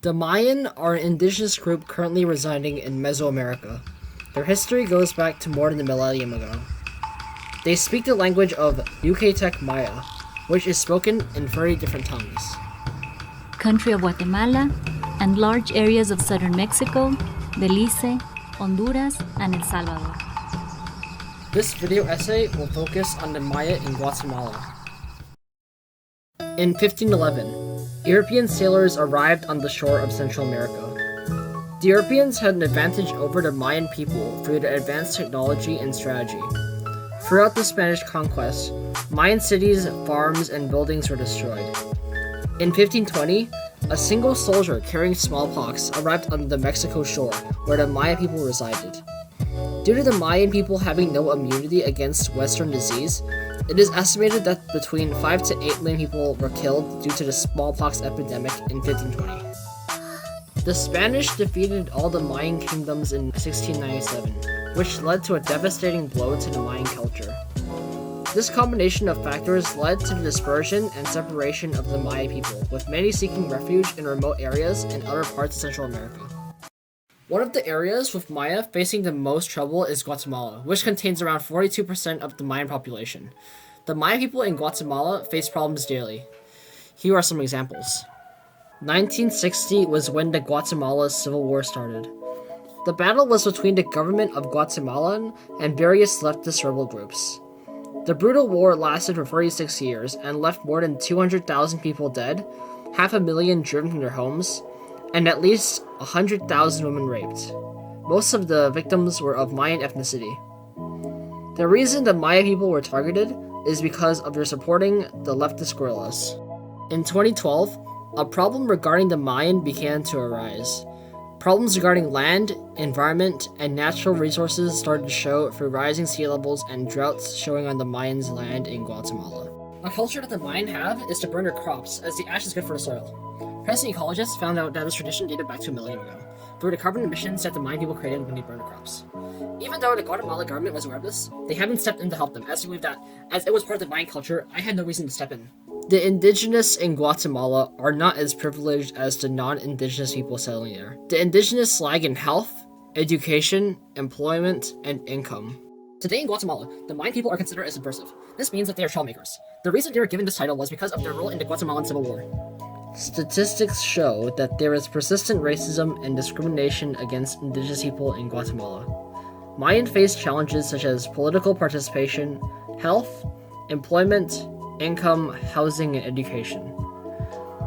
The Mayan are an indigenous group currently residing in Mesoamerica. Their history goes back to more than a millennium ago. They speak the language of Yucatec Maya, which is spoken in 30 different tongues. Country of Guatemala, and large areas of southern Mexico, Belize, Honduras, and El Salvador. This video essay will focus on the Maya in Guatemala. In 1511, European sailors arrived on the shore of Central America. The Europeans had an advantage over the Mayan people through their advanced technology and strategy. Throughout the Spanish conquest, Mayan cities, farms, and buildings were destroyed. In 1520, a single soldier carrying smallpox arrived on the Mexico shore where the Maya people resided. Due to the Mayan people having no immunity against Western disease, it is estimated that between 5 to 8 million people were killed due to the smallpox epidemic in 1520. The Spanish defeated all the Mayan kingdoms in 1697, which led to a devastating blow to the Mayan culture. This combination of factors led to the dispersion and separation of the Maya people, with many seeking refuge in remote areas and other parts of Central America. One of the areas with Maya facing the most trouble is Guatemala, which contains around 42% of the Mayan population. The Maya people in Guatemala face problems daily. Here are some examples. 1960 was when the Guatemala Civil War started. The battle was between the government of Guatemala and various leftist rebel groups. The brutal war lasted for 36 years and left more than 200,000 people dead, 500,000 driven from their homes, and at least 100,000 women raped. Most of the victims were of Mayan ethnicity. The reason the Maya people were targeted is because of their supporting the leftist guerrillas. In 2012, a problem regarding the Mayan began to arise. Problems regarding land, environment, and natural resources started to show through rising sea levels and droughts showing on the Mayans' land in Guatemala. A culture that the Mayan have is to burn their crops, as the ash is good for the soil. Present ecologists found out that this tradition dated back to a millennium ago, through the carbon emissions that the Mayan people created when they burned their crops. Even though the Guatemala government was aware of this, they haven't stepped in to help them, as they believe that, as it was part of the Mayan culture, I had no reason to step in. The indigenous in Guatemala are not as privileged as the non-indigenous people settling there. The indigenous lag in health, education, employment, and income. Today in Guatemala, the Mayan people are considered as subversive. This means that they are troublemakers. The reason they were given this title was because of their role in the Guatemalan Civil War. Statistics show that there is persistent racism and discrimination against indigenous people in Guatemala. Mayan face challenges such as political participation, health, employment, income, housing, and education.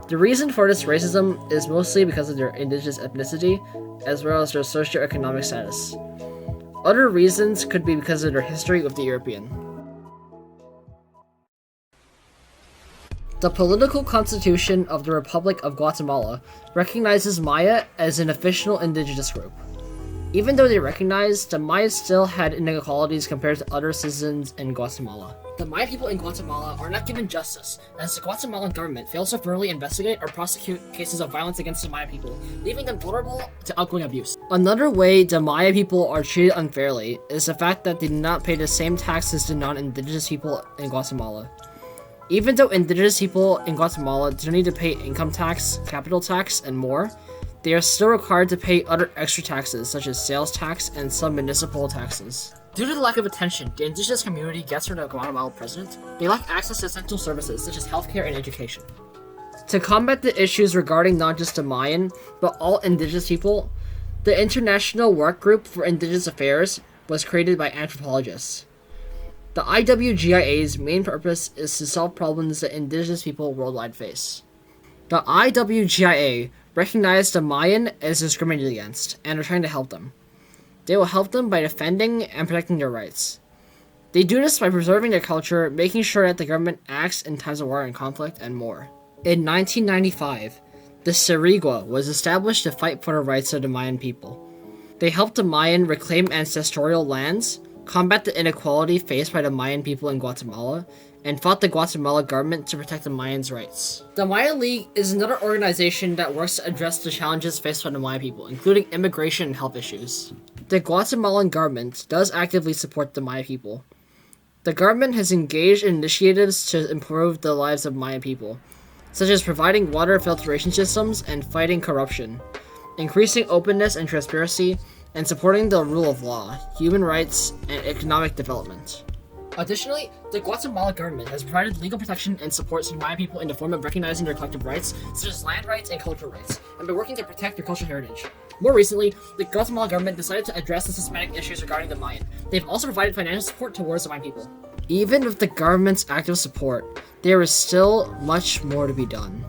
The reason for this racism is mostly because of their indigenous ethnicity, as well as their socioeconomic status. Other reasons could be because of their history with the European. The political constitution of the Republic of Guatemala recognizes Maya as an official indigenous group. Even though they recognized, the Maya still had inequalities compared to other citizens in Guatemala. The Maya people in Guatemala are not given justice, as the Guatemalan government fails to thoroughly investigate or prosecute cases of violence against the Maya people, leaving them vulnerable to outgoing abuse. Another way the Maya people are treated unfairly is the fact that they do not pay the same taxes to non-indigenous people in Guatemala. Even though indigenous people in Guatemala do not need to pay income tax, capital tax, and more, they are still required to pay other extra taxes such as sales tax and some municipal taxes. Due to the lack of attention the indigenous community gets from the Guatemalan president, they lack access to essential services such as healthcare and education. To combat the issues regarding not just the Mayan, but all indigenous people, the International Work Group for Indigenous Affairs was created by anthropologists. The IWGIA's main purpose is to solve problems that indigenous people worldwide face. The IWGIA recognized the Mayan as discriminated against and are trying to help them. They will help them by defending and protecting their rights. They do this by preserving their culture, making sure that the government acts in times of war and conflict, and more. In 1995, the Sirigua was established to fight for the rights of the Mayan people. They helped the Mayan reclaim ancestral lands, combat the inequality faced by the Mayan people in Guatemala, and fought the Guatemala government to protect the Mayans' rights. The Maya League is another organization that works to address the challenges faced by the Maya people, including immigration and health issues. The Guatemalan government does actively support the Maya people. The government has engaged in initiatives to improve the lives of Maya people. such as providing water filtration systems and fighting corruption, increasing openness and transparency, and supporting the rule of law, human rights, and economic development. Additionally, the Guatemala government has provided legal protection and support to Maya people in the form of recognizing their collective rights, such as land rights and cultural rights, and by working to protect their cultural heritage. More recently, the Guatemala government decided to address the systematic issues regarding the Mayan. They've also provided financial support towards the Mayan people. Even with the government's active support, there is still much more to be done.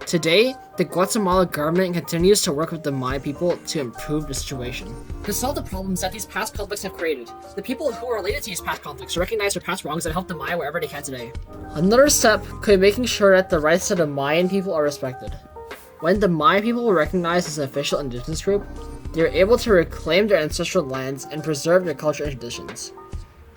Today, the Guatemala government continues to work with the Maya people to improve the situation. To solve the problems that these past conflicts have created, the people who are related to these past conflicts recognize their past wrongs and help the Maya wherever they can today. Another step could be making sure that the rights of the Mayan people are respected. When the Maya people are recognized as an official indigenous group, they are able to reclaim their ancestral lands and preserve their culture and traditions.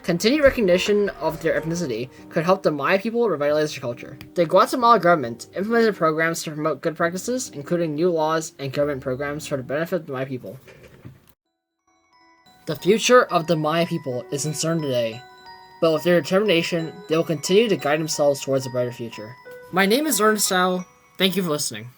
Continued recognition of their ethnicity could help the Maya people revitalize their culture. The Guatemala government implemented programs to promote good practices, including new laws and government programs for the benefit of the Maya people. The future of the Maya people is uncertain today, but with their determination, they will continue to guide themselves towards a brighter future. My name is ErnestAu. Thank you for listening.